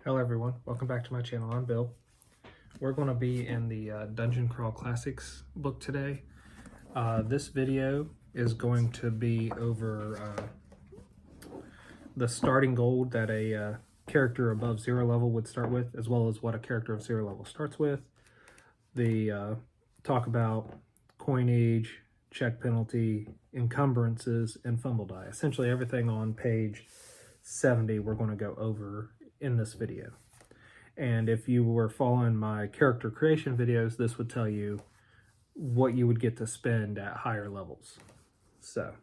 Hello everyone, welcome back to my channel. I'm Bill. We're going to be in the Dungeon Crawl Classics book today. This video is going to be over the starting gold that a character above 0 level would start with, as well as what a character of 0 level starts with. The talk about coinage, check penalty, encumbrances, and fumble die. Essentially everything on page 70 we're going to go over in this video. And if you were following my character creation videos, this would tell you what you would get to spend at higher levels. So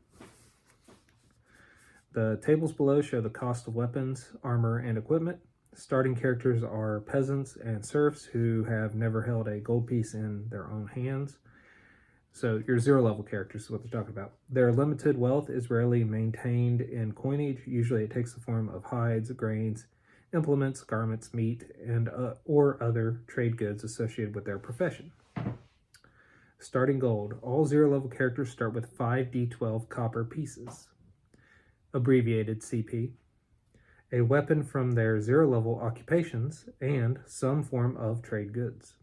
the tables below show the cost of weapons, armor, and equipment. Starting characters are peasants and serfs who have never held a gold piece in their own hands. So your 0 level characters is what they're talking about. Their limited wealth is rarely maintained in coinage. Usually it takes the form of hides, grains, implements, garments, meat, and or other trade goods associated with their profession. Starting gold. All 0 level characters start with 5d12 copper pieces, abbreviated CP, a weapon from their 0 level occupations, and some form of trade goods.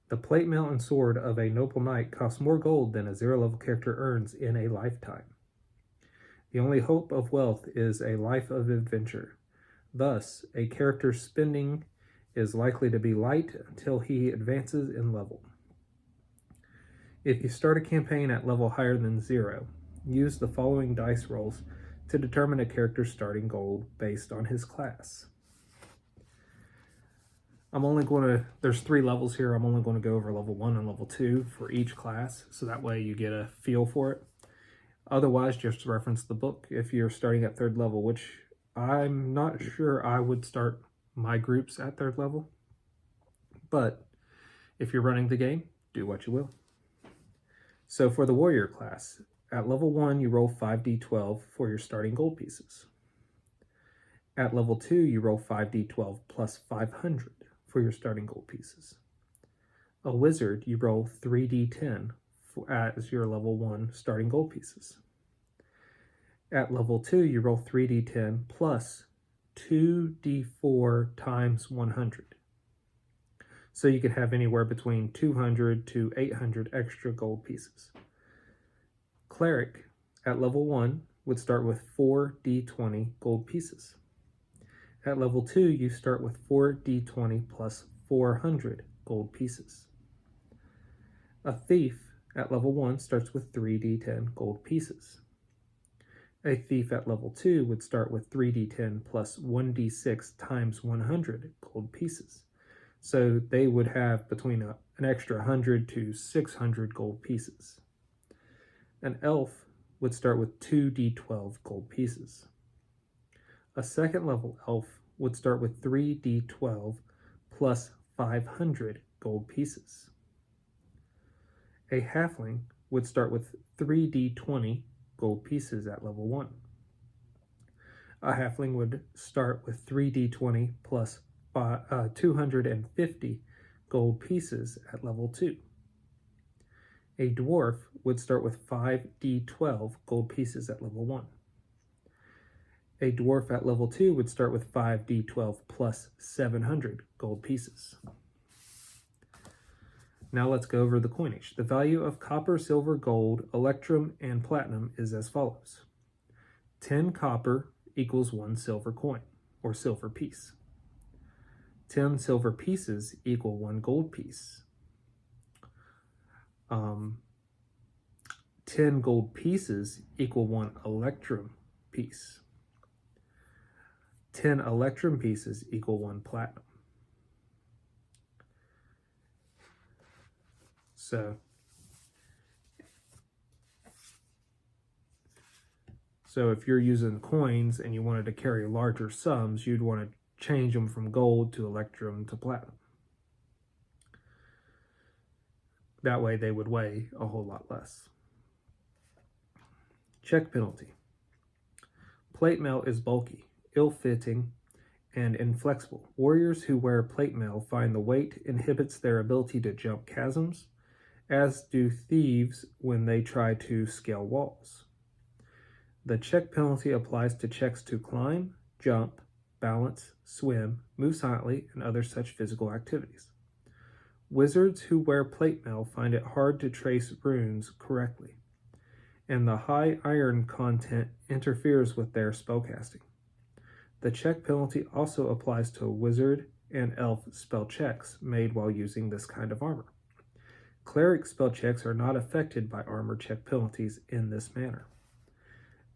The plate mail and sword of a noble knight costs more gold than a 0 level character earns in a lifetime. The only hope of wealth is a life of adventure. Thus, a character's spending is likely to be light until he advances in level. If you start a campaign at level higher than 0, use the following dice rolls to determine a character's starting gold based on his class. There's 3 levels here. I'm only going to go over level 1 and level 2 for each class, so that way you get a feel for it. Otherwise, just reference the book if you're starting at 3rd level, which I'm not sure I would start my groups at 3rd level. But if you're running the game, do what you will. So for the warrior class, at level 1, you roll 5d12 for your starting gold pieces. At level 2, you roll 5d12 plus 500 for your starting gold pieces. A wizard, you roll 3d10 as your level 1 starting gold pieces. At level 2, you roll 3d10 plus 2d4 times 100. So you can have anywhere between 200 to 800 extra gold pieces. Cleric, at level 1, would start with 4d20 gold pieces. At level 2, you start with 4d20 plus 400 gold pieces. A thief, at level 1, starts with 3d10 gold pieces. A thief at level 2 would start with 3d10 plus 1d6 times 100 gold pieces. So they would have between an extra 100 to 600 gold pieces. An elf would start with 2d12 gold pieces. A 2nd level elf would start with 3d12 plus 500 gold pieces. A halfling would start with 3d20 gold pieces at level 1. A halfling would start with 3d20 plus 250 gold pieces at level 2. A dwarf would start with 5d12 gold pieces at level 1. A dwarf at level 2 would start with 5d12 plus 700 gold pieces. Now let's go over the coinage. The value of copper, silver, gold, electrum, and platinum is as follows. 10 copper equals 1 silver coin, or silver piece. 10 silver pieces equal 1 gold piece. 10 gold pieces equal 1 electrum piece. 10 electrum pieces equal 1 platinum. So if you're using coins and you wanted to carry larger sums, you'd want to change them from gold to electrum to platinum. That way they would weigh a whole lot less. Check penalty. Plate mail is bulky, ill-fitting, and inflexible. Warriors who wear plate mail find the weight inhibits their ability to jump chasms, as do thieves when they try to scale walls. The check penalty applies to checks to climb, jump, balance, swim, move silently, and other such physical activities. Wizards who wear plate mail find it hard to trace runes correctly, and the high iron content interferes with their spellcasting. The check penalty also applies to wizard and elf spell checks made while using this kind of armor. Cleric spell checks are not affected by armor check penalties in this manner.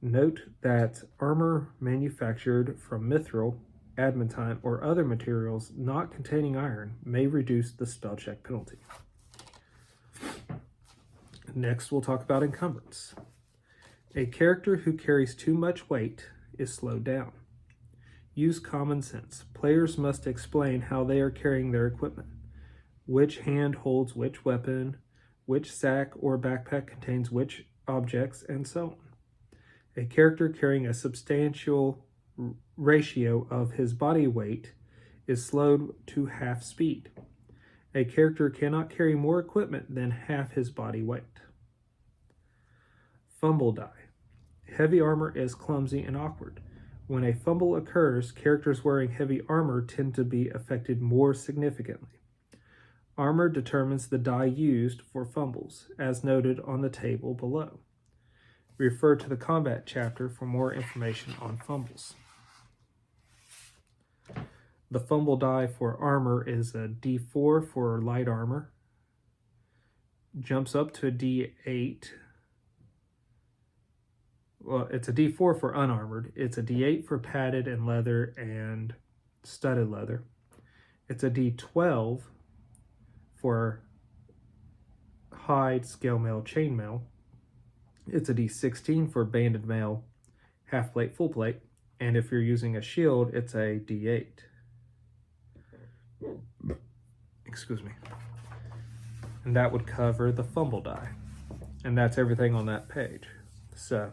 Note that armor manufactured from mithril, adamantine, or other materials not containing iron may reduce the spell check penalty. Next, we'll talk about encumbrance. A character who carries too much weight is slowed down. Use common sense. Players must explain how they are carrying their equipment. Which hand holds which weapon, which sack or backpack contains which objects, and so on. A character carrying a substantial ratio of his body weight is slowed to half speed. A character cannot carry more equipment than half his body weight. Fumble die. Heavy armor is clumsy and awkward. When a fumble occurs, characters wearing heavy armor tend to be affected more significantly. Armor determines the die used for fumbles, as noted on the table below. Refer to the combat chapter for more information on fumbles. The fumble die for armor is a D4 for light armor, jumps up to a D8. Well, it's a D4 for unarmored. It's a D8 for padded and leather and studded leather. It's a D12 for hide, scale mail, chain mail. It's a D16 for banded mail, half plate, full plate. And if you're using a shield, it's a D8. Excuse me. And that would cover the fumble die. And that's everything on that page. So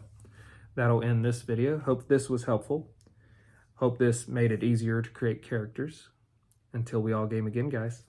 that'll end this video. Hope this was helpful. Hope this made it easier to create characters. Until we all game again, guys.